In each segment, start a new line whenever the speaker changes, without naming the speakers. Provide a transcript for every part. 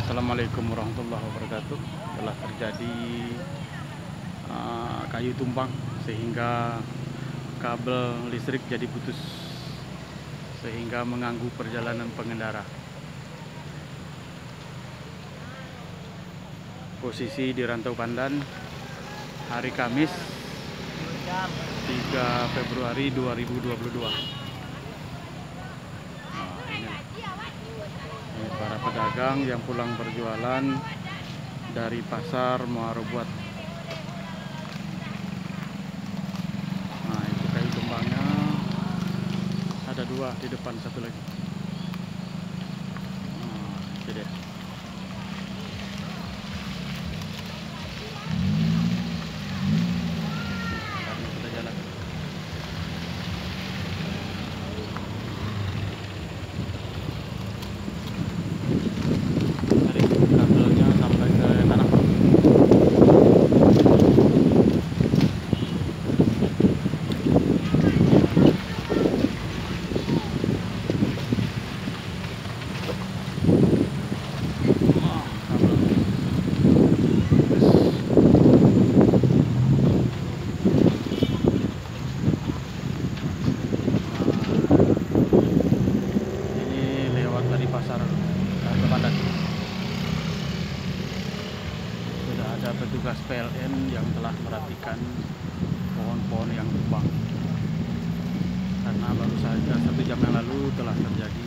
Assalamualaikum warahmatullahi wabarakatuh. Telah terjadi kayu tumbang sehingga kabel listrik jadi putus, sehingga mengganggu perjalanan pengendara. Posisi di Rantau Pandan, hari Kamis 3 Februari 2022. Ini para pedagang yang pulang berjualan dari pasar Muara Buat. Nah, itu kayu tumbangnya ada dua di depan, satu lagi. Nah, itu deh. Karena kita jalan. Tarik kabelnya sampai ke tanah. Dari pasar Rantau Pandan sudah ada petugas PLN yang telah merapihkan pohon-pohon yang tumbang, karena baru saja 1 jam yang lalu telah terjadi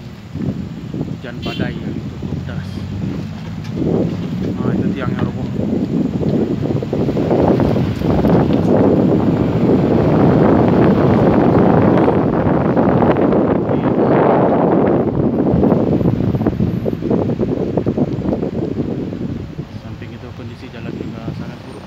hujan badai yang cukup deras. Nah, itu tiangnya roboh. Kondisi jalan juga sangat buruk.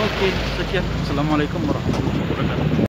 Oke, sekian. Assalamualaikum warahmatullahi wabarakatuh.